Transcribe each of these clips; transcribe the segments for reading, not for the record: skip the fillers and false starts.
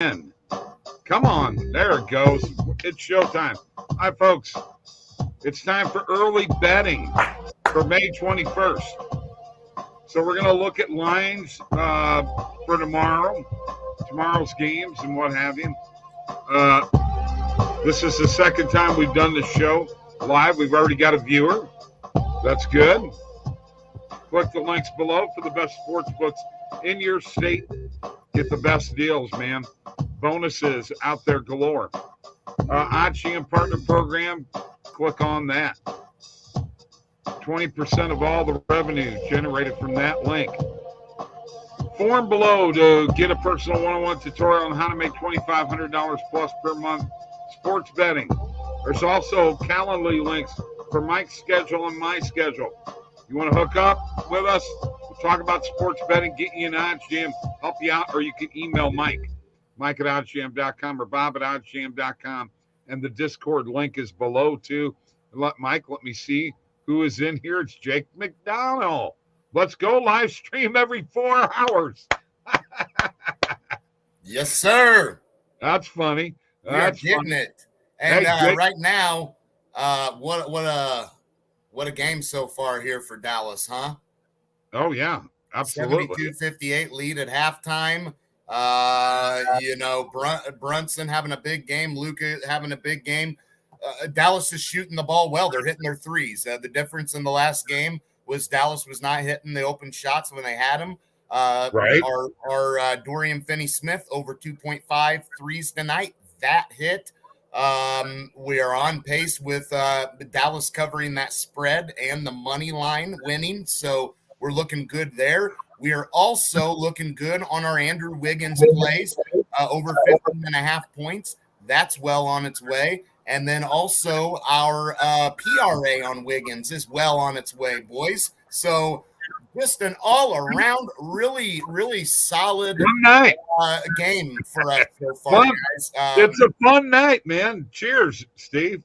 in. Come on. There it goes. It's showtime. Hi, folks. It's time for early betting for May 21st. So we're going to look at lines for tomorrow's games and what have you. This is the second time we've done this show live. We've already got a viewer. That's good. Click the links below for the best sports books in your state. Get the best deals, man. Bonuses out there galore. OddsJam Partner Program, click on that. 20% of all the revenue generated from that link. Form below to get a personal one-on-one tutorial on how to make $2,500 plus per month sports betting. There's also Calendly links for Mike's schedule and my schedule. You want to hook up with us? We'll talk about sports betting, get you an OddsJam, help you out, or you can email Mike at oddsjam.com or bob at oddsjam.com. And the Discord link is below, too. Let me see who is in here. It's Jake McDonald. Let's go live stream every 4 hours. Yes, sir. That's funny. That's getting it. And hey, right now, what a game so far here for Dallas, huh? Oh yeah, absolutely. 72-58 lead at halftime. Brunson having a big game, Luka having a big game. Dallas is shooting the ball well. They're hitting their threes. The difference in the last game was Dallas was not hitting the open shots when they had them. Right. Our Dorian Finney-Smith over 2.5 threes tonight. That hit. We are on pace with Dallas covering that spread and the money line winning. So we're looking good there. We are also looking good on our Andrew Wiggins plays, over 15.5 points. That's well on its way. And then also our PRA on Wiggins is well on its way, boys. So just an all-around, really, really solid game for us so far, guys. It's a fun night, man. Cheers, Steve.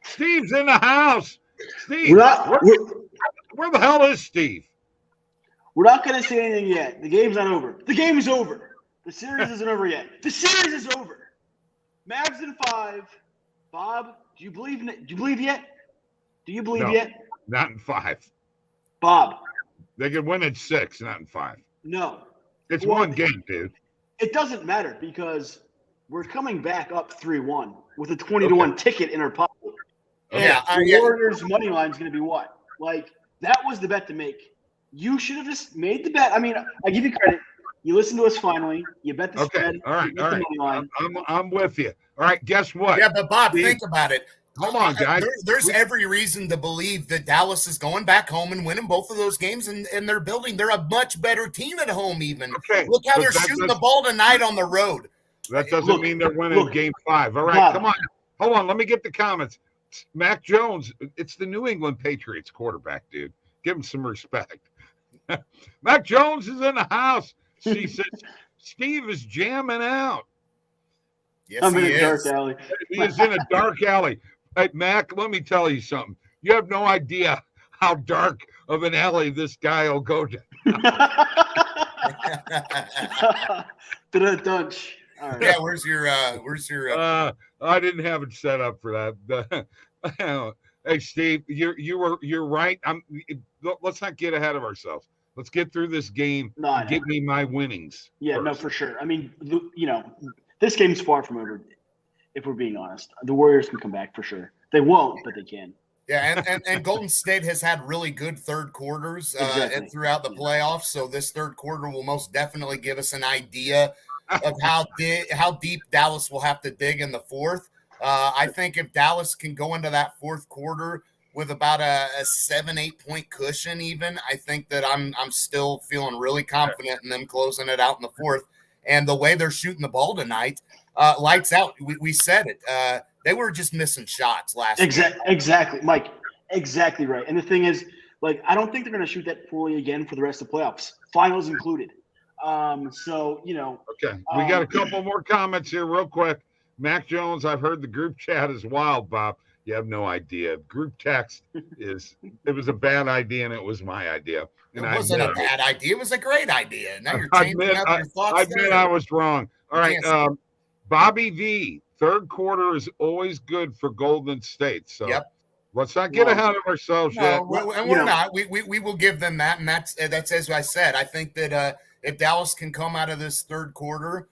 Steve's in the house. Steve, where the hell is Steve? We're not going to say anything yet. The game's not over. The game is over. The series isn't over yet. The series is over. Mavs in 5. Bob, do you believe yet? Do you believe yet? Not in 5. Bob. They could win in 6, not in 5. No. It's one game, dude. It doesn't matter because we're coming back up 3-1 with a 20-1 ticket in our pocket. Yeah. The Warriors' money line is going to be what? Like, that was the bet to make. You should have just made the bet. I mean, I give you credit. You listened to us finally. You bet the spread. All right. I'm with you. All right, guess what? Yeah, but Bob, think about it. Come on, guys. There's every reason to believe that Dallas is going back home and winning both of those games, and they're building. They're a much better team at home even. Okay. Look how they're shooting the ball tonight on the road. That doesn't mean they're winning game 5. All right, Bob. come on. Hold on. Let me get the comments. Mac Jones, it's the New England Patriots quarterback, dude. Give him some respect. Mac Jones is in the house. She says Steve is jamming out. Yes, I'm in a dark alley. He is in a dark alley. Hey, Mac, let me tell you something. You have no idea how dark of an alley this guy will go to. Dunch. All right. Yeah, where's your I didn't have it set up for that. Hey, Steve, you're right. Let's not get ahead of ourselves. Let's get through this game. No, Give me my winnings. Yeah, first. no, for sure. I mean, this game's far from over, if we're being honest. The Warriors can come back for sure. They won't, but they can. Yeah, and Golden State has had really good third quarters and throughout the playoffs. So this third quarter will most definitely give us an idea of how deep Dallas will have to dig in the fourth. I think if Dallas can go into that fourth quarter with about a 7-8 point cushion, even, I think that I'm still feeling really confident in them closing it out in the fourth. And the way they're shooting the ball tonight, lights out. We said it. They were just missing shots last week. Exactly, Mike. Exactly right. And the thing is, like, I don't think they're going to shoot that fully again for the rest of the playoffs, finals included. So, Okay, we got a couple more comments here real quick. Mac Jones, I've heard the group chat is wild, Bob. You have no idea. Group text it was a bad idea, and it was my idea. And It wasn't a bad idea. It was a great idea. Now you're I changing up your thoughts. I admit I was wrong. All right. Bobby V, third quarter is always good for Golden State. So let's not get ahead of ourselves yet. And we're not. We will give them that. And that's as I said, I think that if Dallas can come out of this third quarter,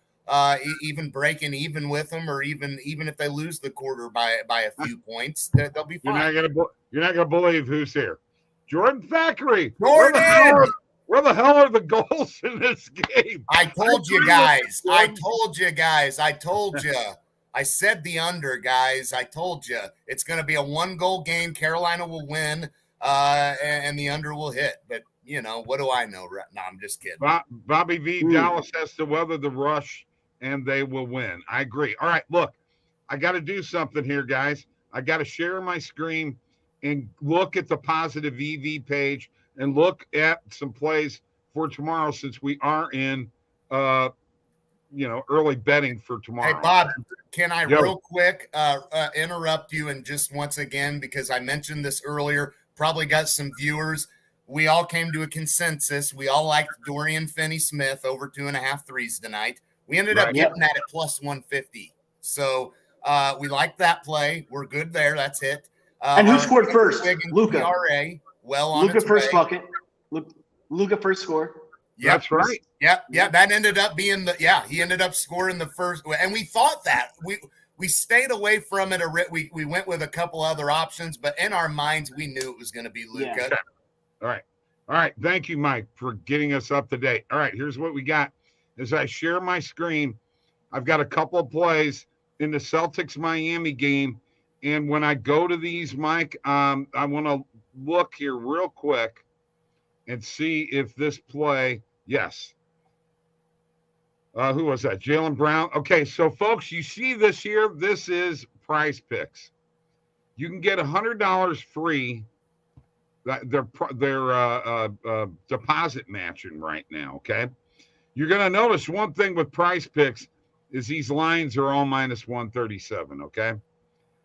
even breaking even with them, or even if they lose the quarter by a few points, they'll be fine. You're not gonna believe who's here. Jordan Thackeray. Jordan! Where the hell are the goals in this game? I told you guys. I told you. I said the under, guys. I told you. It's going to be a 1-goal game. Carolina will win, and the under will hit. But, what do I know? No, I'm just kidding. Bobby V, Dallas has to weather the rush, and they will win. I agree. All right, look. I got to do something here, guys. I got to share my screen and look at the Positive EV page and look at some plays for tomorrow, since we are in early betting for tomorrow. Hey, Bob, can I real quick interrupt you, and just once again, because I mentioned this earlier, probably got some viewers. We all came to a consensus. We all liked Dorian Finney-Smith over 2.5 threes tonight. We ended up getting that at plus 150. So we like that play. We're good there. That's it. And who scored first? Luka. PRA, well on Luka first bucket. Luka first score. Yep. That's right. Yeah. That ended up being he ended up scoring the first, and we thought that we stayed away from it. We went with a couple other options, but in our minds we knew it was going to be Luka. Yeah. All right. Thank you, Mike, for getting us up to date. All right, here's what we got. As I share my screen, I've got a couple of plays in the Celtics Miami game, and when I go to these, Mike, I want to look here real quick and see if this play. Yes. Who was that? Jaylen Brown. Okay, so folks, you see this here. This is Prize Picks. You can get $100 free. Their deposit matching right now. Okay, you're gonna notice one thing with Prize Picks is these lines are all minus 137. Okay,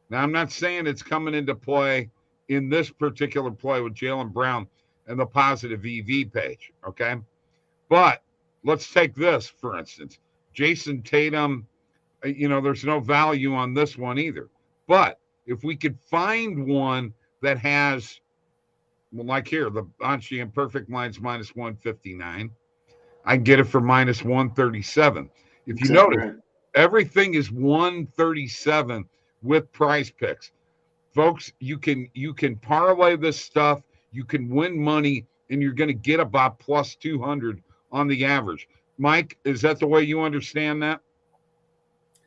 now I'm not saying it's coming into play in this particular play with Jaylen Brown and the Positive EV page. Okay. But let's take this, for instance. Jason Tatum, there's no value on this one either. But if we could find one that has, like here, the OddsJam Perfect line's minus 159, I can get it for minus 137. If you notice, everything is 137 with Prize Picks. Folks, you can parlay this stuff. You can win money, and you're going to get about plus 200 on the average. Mike, is that the way you understand that?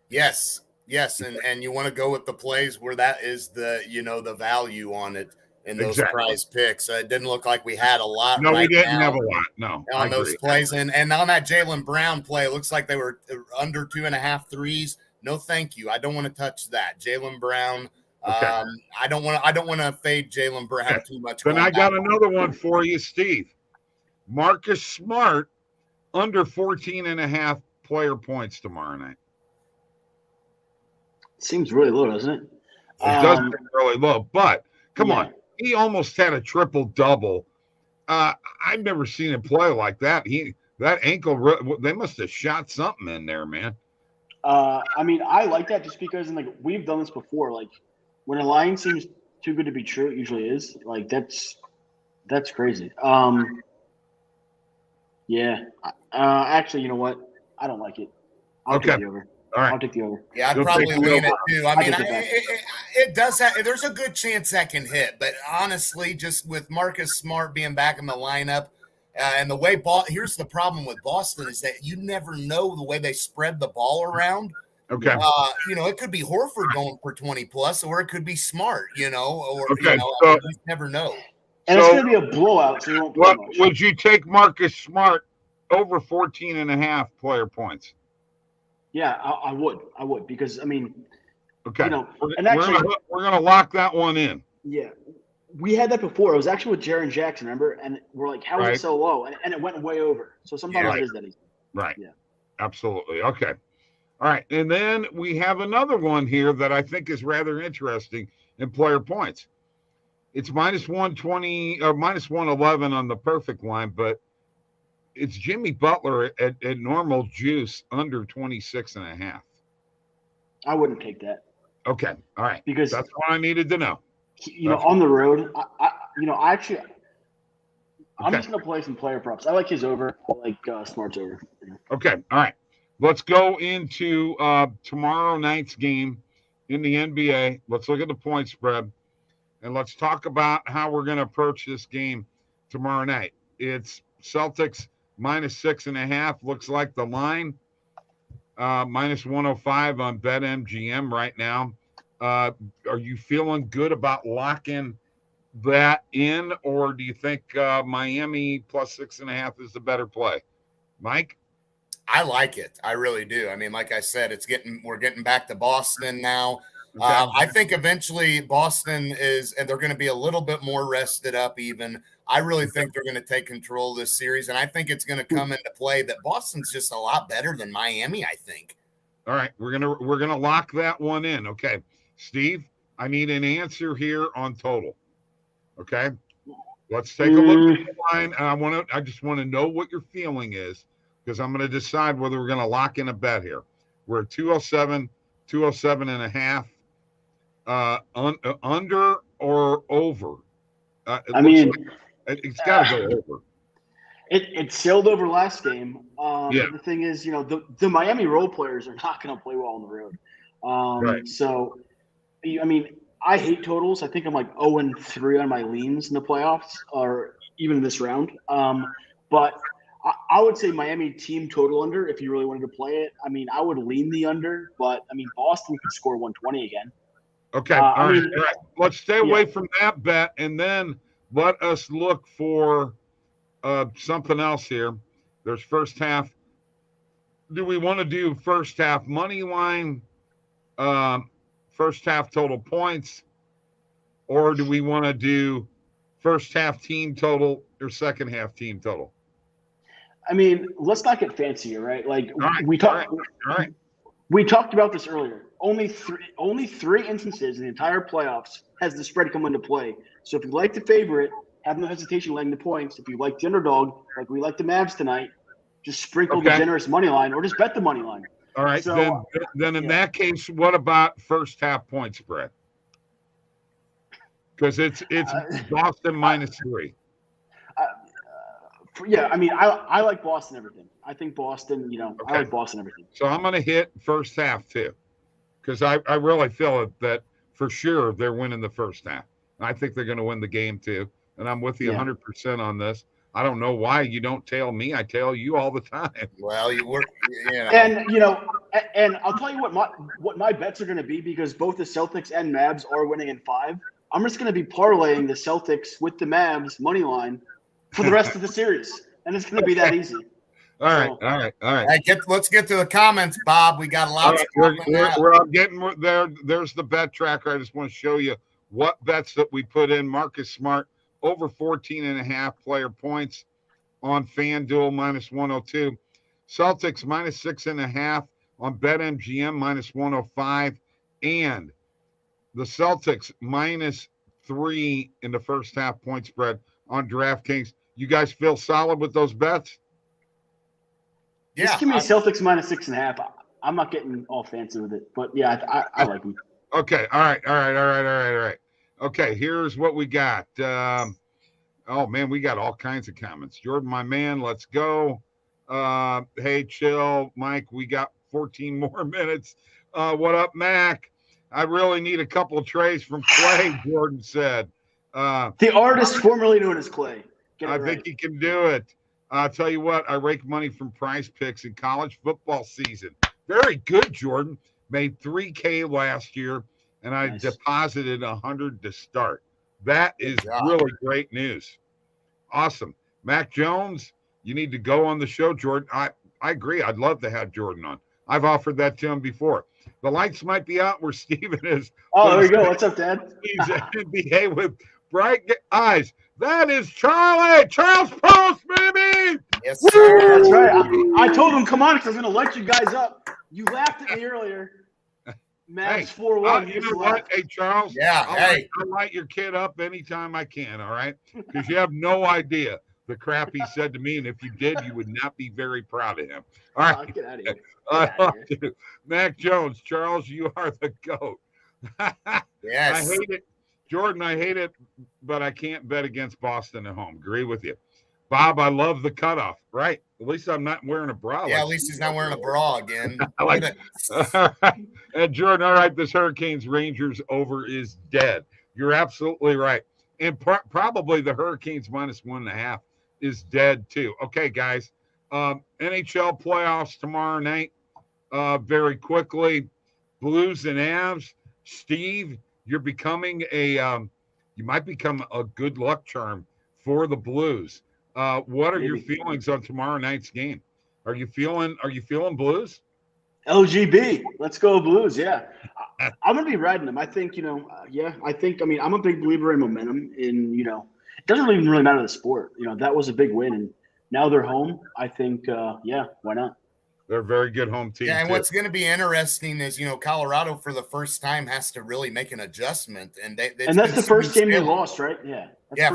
Yes. And you want to go with the plays where that is the value on it in those Prize Picks. It didn't look like we had a lot. No, we didn't have a lot. No, on those plays. And on that Jaylen Brown play, it looks like they were under 2.5 threes. No, thank you. I don't want to touch that. Jaylen Brown. Okay. I don't want to fade Jaylen Brown too much. Then I got another one for you, Steve. Marcus Smart under 14.5 player points tomorrow night. Seems really low, doesn't it? It does seem really low, but come on. He almost had a triple-double. I've never seen him play like that. That ankle, they must have shot something in there, man. I like that just because we've done this before. Like, when a line seems too good to be true, it usually is. Like, that's crazy. Actually, you know what? I don't like it. I'll take the over. All right. I'll take the over. Yeah, I'd probably lean it too. I mean, it does have. There's a good chance that can hit, but honestly, just with Marcus Smart being back in the lineup, and the way here's the problem with Boston is that you never know the way they spread the ball around. Okay. It could be Horford going for 20 plus, or it could be Smart. You never know. And it's going to be a blowout, so you won't play much. Would you take Marcus Smart over 14.5 player points? Yeah, I would because okay. and actually we're gonna lock that one in. Yeah, we had that before. It was actually with Jaren Jackson, remember? And we're like, how is it so low? And it went way over. So sometimes it is that easy. Right. Yeah. Absolutely. Okay. All right. And then we have another one here that I think is rather interesting in player points. It's minus 120 or minus 111 on the perfect line, but it's Jimmy Butler at normal juice under 26.5. I wouldn't take that. Okay. All right. Because that's what I needed to know. On the road, I'm just going to play some player props. I like his over. I like Smart's over. Okay. All right. Let's go into tomorrow night's game in the NBA. Let's look at the point spread, and let's talk about how we're going to approach this game tomorrow night. It's Celtics minus 6.5. Looks like the line minus 105 on BetMGM right now. Are you feeling good about locking that in, or do you think Miami plus 6.5 is the better play? Mike? I like it. I really do. I mean, like I said, we're getting back to Boston now. Okay. I think eventually Boston and they're going to be a little bit more rested up even. I really think they're going to take control of this series, and I think it's going to come into play that Boston's just a lot better than Miami, I think. All right, we're gonna lock that one in. Okay, Steve, I need an answer here on total. Okay, let's take a look at the line. I just want to know what your feeling is, because I'm going to decide whether we're going to lock in a bet here. We're at 207.5. Under or over? It's got to go over. It sailed over last game. Yeah. The thing is, the Miami role players are not going to play well on the road. Right. So, I mean, I hate totals. I think I'm like 0-3 on my leans in the playoffs, or even in this round. But I would say Miami team total under if you really wanted to play it. I mean, I would lean the under, but I mean, Boston could score 120 again. Okay. All right. Let's stay away from that bet, and then let us look for something else here. There's first half. Do we want to do first half money line, first half total points, or do we want to do first half team total or second half team total? I mean, let's not get fancier, right? Like we talked about this earlier. Only three instances in the entire playoffs has the spread come into play. So if you like the favorite, have no hesitation laying the points. If you like the underdog, like we like the Mavs tonight, just sprinkle the generous money line or just bet the money line. All right. So, then in that case, what about first half point spread? Because it's Boston minus 3. I mean, I like Boston everything. I think Boston, I like Boston everything. So I'm going to hit first half too, because I really feel that for sure they're winning the first half. I think they're going to win the game too, and I'm with you 100% on this. I don't know why you don't tail me. I tail you all the time. Well, you work, And I'll tell you what my bets are going to be, because both the Celtics and Mavs are winning in 5. I'm just going to be parlaying the Celtics with the Mavs money line for the rest of the series, and it's going to be that easy. All right. Hey, let's get to the comments, Bob. We got a lot. We're getting there. There's the bet tracker. I just want to show you what bets that we put in. Marcus Smart over 14.5 player points on FanDuel minus 102. Celtics minus 6.5 on BetMGM minus 105, and the Celtics minus 3 in the first half point spread on DraftKings. You guys feel solid with those bets? Yeah. Just give me Celtics minus 6.5. I'm not getting all fancy with it, but yeah, I like them. Okay. All right. Okay. Here's what we got. Oh man, we got all kinds of comments. Jordan, my man, let's go. Hey, chill, Mike. We got 14 more minutes. What up, Mac? I really need a couple of trays from Clay, Jordan said. The artist formerly known as Clay. I think he can do it. I'll tell you what, I rake money from Prize Picks in college football season. Very good, Jordan. Made $3K last year, and I deposited $100 to start. That is really great news. Awesome. Mac Jones, you need to go on the show, Jordan. I agree. I'd love to have Jordan on. I've offered that to him before. The lights might be out where Steven is. Oh, there you go. What's up, Dad? He's NBA with bright eyes. That is Charles Post, baby. Yes, sir. That's right. I told him, come on, because I was going to light you guys up. You laughed at me earlier. Mavs Hey, 4-1. you know what? Hey, Charles. Yeah, I'll light your kid up anytime I can, all right? Because you have no idea the crap he said to me. And if you did, you would not be very proud of him. All right. Get out of here. I love you. Mac Jones, Charles, you are the GOAT. Yes. I hate it. Jordan, I hate it, but I can't bet against Boston at home. Agree with you. Bob, I love the cutoff. Right. At least I'm not wearing a bra. Yeah, at least he's not wearing a bra again. I like it. All right. And Jordan, all right, this Hurricanes Rangers over is dead. You're absolutely right. And probably the Hurricanes -1.5 is dead too. Okay, guys. NHL playoffs tomorrow night. Very quickly. Blues and Avs. Steve, you're becoming you might become a good luck charm for the Blues. What are your feelings on tomorrow night's game? Are you feeling Blues? LGB. Let's go Blues. Yeah. I'm going to be riding them. I think, I'm a big believer in momentum it doesn't even really matter the sport. That was a big win and now they're home. I think, why not? They're a very good home team. Yeah, and what's going to be interesting is, Colorado for the first time has to really make an adjustment. And that's the first game they lost, right? Yeah.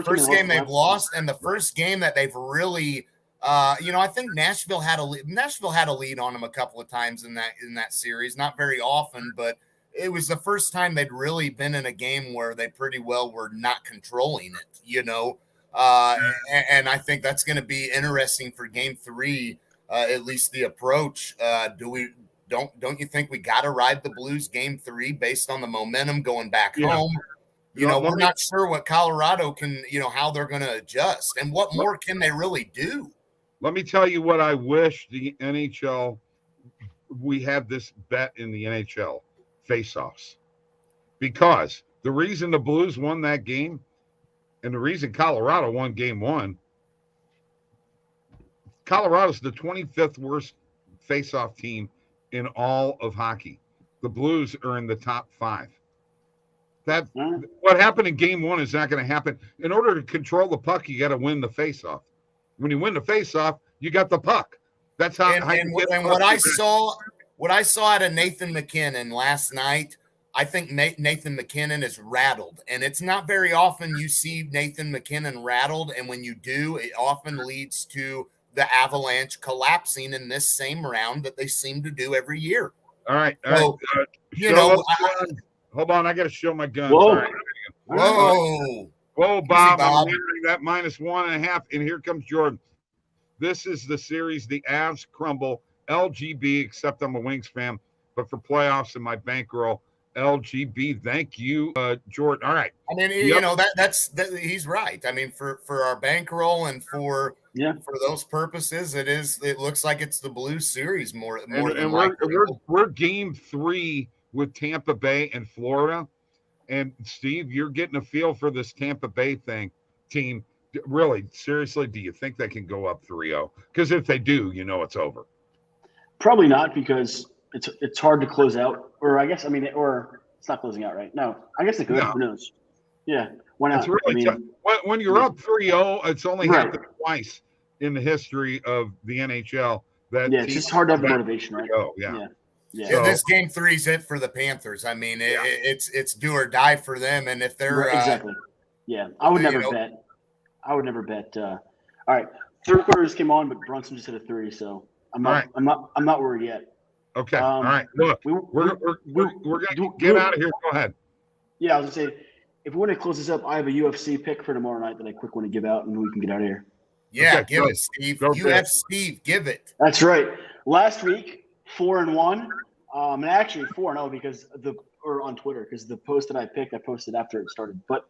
First game they've lost, and the first game that they've really, I think Nashville had a lead on them a couple of times in that series. Not very often, but it was the first time they'd really been in a game where they pretty well were not controlling it, and I think that's going to be interesting for Game 3. At least the approach. Don't you think we got to ride the Blues Game 3 based on the momentum going back home? We're not sure what Colorado can, how they're going to adjust and what more can they really do. Let me tell you what I wish the NHL, we had this bet in the NHL faceoffs, because the reason the Blues won that game and the reason Colorado won Game 1, Colorado's the 25th worst face-off team in all of hockey. The Blues are in the top 5. What happened in Game 1 is not going to happen. In order to control the puck, you got to win the face-off. When you win the face-off, you got the puck. That's how. What I saw out of Nathan MacKinnon last night, I think Nathan MacKinnon is rattled, and it's not very often you see Nathan MacKinnon rattled, and when you do, it often leads to the Avalanche collapsing in this same round that they seem to do every year. All right. Hold on. I got to show my guns. Whoa. All right. Whoa, Bob. I'm hearing that -1.5, and here comes Jordan. This is the series. The Avs crumble. LGB, except I'm a Wings fan, but for playoffs and my bankroll, LGB. Thank you, Jordan. All right. I mean, that's he's right. I mean, for our bankroll and for those purposes, it looks like it's the Blues series more than we're Game 3 with Tampa Bay and Florida. And Steve, you're getting a feel for this Tampa Bay team. Really, seriously, do you think they can go up 3-0? Because if they do, it's over. Probably not, because it's hard to close out. Or it's not closing out, right? No, I guess it could. No. Who knows? Yeah, why not? It's really tough. When you're up 3-0, it's only happened twice in the history of the NHL. It's just hard to have motivation, right? Yeah. So, this Game 3 is it for the Panthers. I mean, it's do or die for them, and if they're exactly, I would never bet. All right, third quarter just came on, but Brunson just hit a 3, so I'm not worried yet. Okay, all right. Look, we're gonna get out of here. Go ahead. Yeah, I was gonna say, if we want to close this up, I have a UFC pick for tomorrow night that I quick want to give out, and we can get out of here. Yeah, okay, give it, Steve. Steve, give it. That's right. Last week, 4-1. And actually 4-0 because on Twitter, because the post that I picked, I posted after it started. But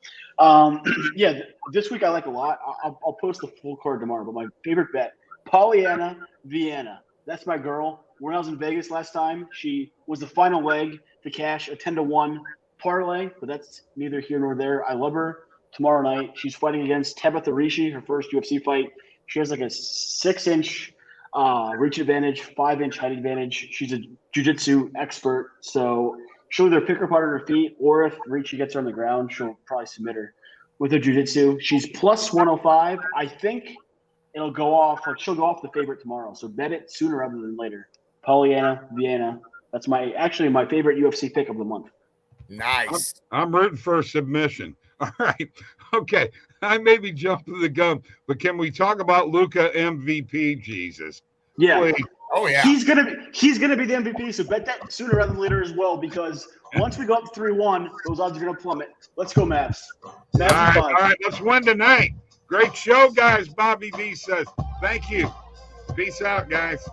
this week I like a lot. I'll post the full card tomorrow. But my favorite bet, Polyana Vienna. That's my girl. When I was in Vegas last time, she was the final leg to cash a 10-1 parlay. But that's neither here nor there. I love her. Tomorrow night, she's fighting against Tabitha Ricci, her first UFC fight. She has like a 6-inch reach advantage, 5-inch height advantage. She's a jiu-jitsu expert, so she'll either pick her apart on her feet, or if Ricci gets her on the ground, she'll probably submit her with her jiu-jitsu. She's plus 105. I think it'll go off. She'll go off the favorite tomorrow, so bet it sooner rather than later. Polyana, Vienna. That's my favorite UFC pick of the month. Nice. I'm rooting for a submission. All right. Okay. I may be jumping the gun, but can we talk about Luka MVP? Jesus. Yeah. Please. Oh yeah. He's gonna be the MVP. So bet that sooner rather than later as well, because once we go up 3-1, those odds are gonna plummet. Let's go, Mavs. Mavs All right. Let's win tonight. Great show, guys. Bobby V says. Thank you. Peace out, guys.